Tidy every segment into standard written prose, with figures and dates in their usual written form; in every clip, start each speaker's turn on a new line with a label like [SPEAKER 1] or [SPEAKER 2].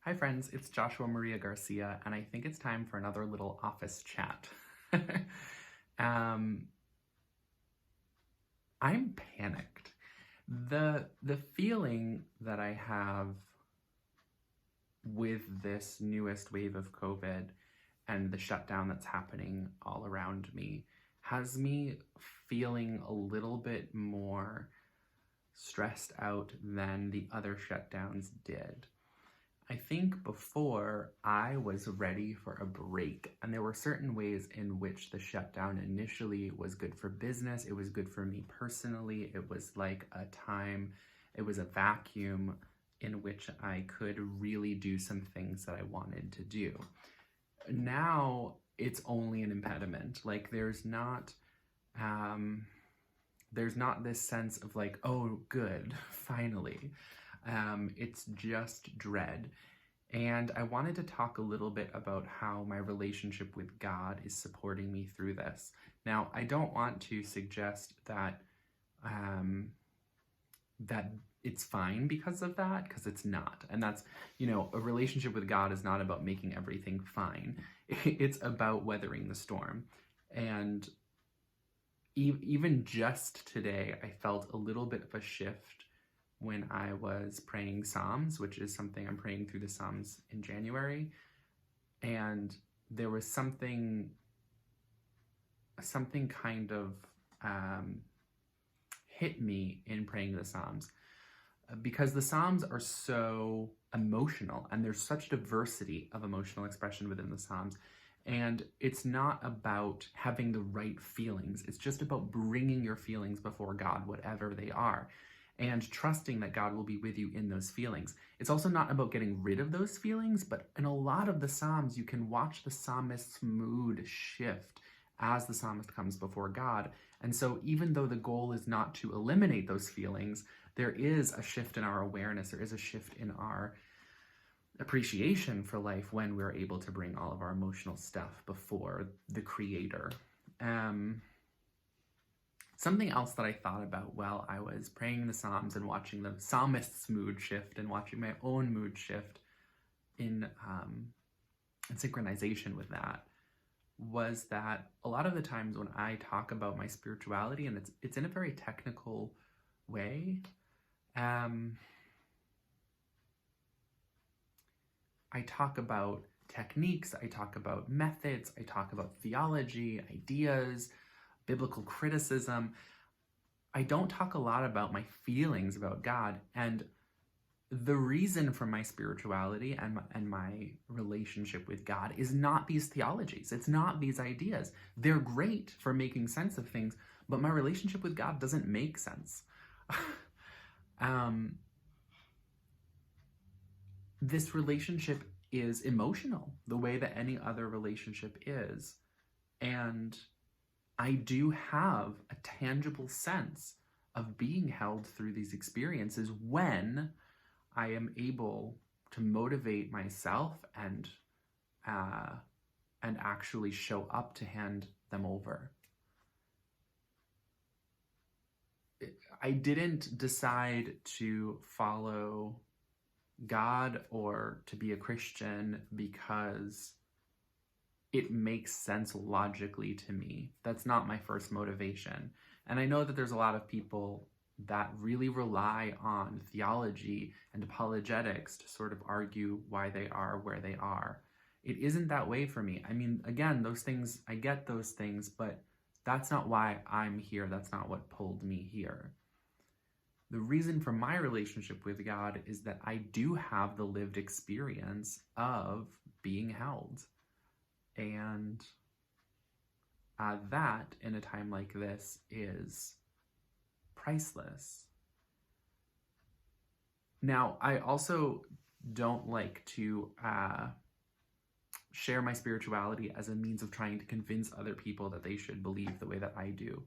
[SPEAKER 1] Hi friends, it's Joshua Maria Garcia, and I think it's time for another little office chat. um, I'm panicked. The feeling that I have with this newest wave of COVID and the shutdown that's happening all around me has me feeling a little bit more stressed out than the other shutdowns did. I think before I was ready for a break, and there were certain ways in which the shutdown initially was good for business. It was good for me personally. It was like a time, it was a vacuum in which I could really do some things that I wanted to do. Now it's only an impediment. Like there's not this sense of like, oh, good, finally. It's just dread. And I wanted to talk a little bit about how my relationship with God is supporting me through this. Now, I don't want to suggest that that it's fine because of that, because it's not. And that's, a relationship with God is not about making everything fine. It's about weathering the storm. And even just today, I felt a little bit of a shift when I was praying Psalms, which is something I'm praying through the Psalms in January. And there was something kind of hit me in praying the Psalms, because the Psalms are so emotional and there's such diversity of emotional expression within the Psalms. And it's not about having the right feelings. It's just about bringing your feelings before God, whatever they are, and trusting that God will be with you in those feelings. It's also not about getting rid of those feelings, but in a lot of the Psalms, you can watch the psalmist's mood shift as the psalmist comes before God. And so even though the goal is not to eliminate those feelings, there is a shift in our awareness, there is a shift in our appreciation for life when we're able to bring all of our emotional stuff before the Creator. Something else that I thought about while I was praying the Psalms and watching the psalmist's mood shift and watching my own mood shift in synchronization with that was that a lot of the times when I talk about my spirituality, and it's in a very technical way, I talk about techniques, I talk about methods, I talk about theology, ideas, biblical criticism. I don't talk a lot about my feelings about God. And the reason for my spirituality and my relationship with God is not these theologies. It's not these ideas. They're great for making sense of things, but my relationship with God doesn't make sense. This relationship is emotional, the way that any other relationship is. And I do have a tangible sense of being held through these experiences when I am able to motivate myself and actually show up to hand them over. I didn't decide to follow God or to be a Christian because it makes sense logically to me. That's not my first motivation. And I know that there's a lot of people that really rely on theology and apologetics to sort of argue why they are where they are. It isn't that way for me. I mean, again, those things, I get those things, but that's not why I'm here. That's not what pulled me here. The reason for my relationship with God is that I do have the lived experience of being held. And that, in a time like this, is priceless. Now, I also don't like to share my spirituality as a means of trying to convince other people that they should believe the way that I do.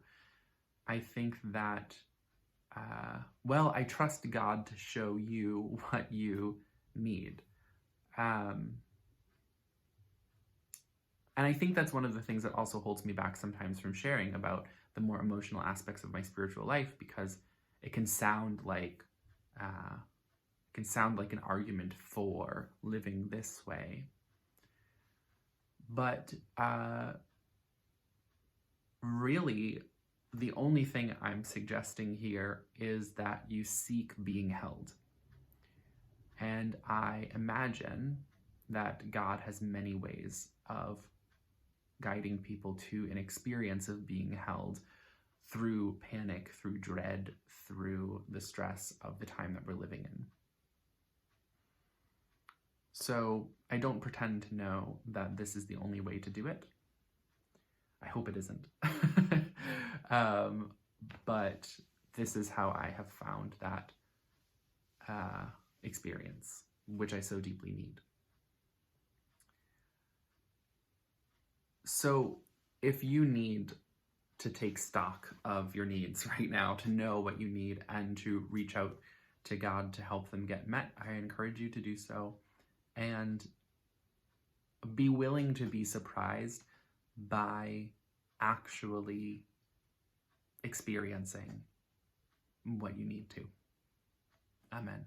[SPEAKER 1] I think that I trust God to show you what you need. And I think that's one of the things that also holds me back sometimes from sharing about the more emotional aspects of my spiritual life, because it can sound like can sound like an argument for living this way. But really, the only thing I'm suggesting here is that you seek being held. And I imagine that God has many ways of guiding people to an experience of being held through panic, through dread, through the stress of the time that we're living in. So I don't pretend to know that this is the only way to do it. I hope it isn't. But this is how I have found that experience, which I so deeply need. So if you need to take stock of your needs right now, to know what you need and to reach out to God to help them get met, I encourage you to do so, and be willing to be surprised by actually experiencing what you need to. Amen.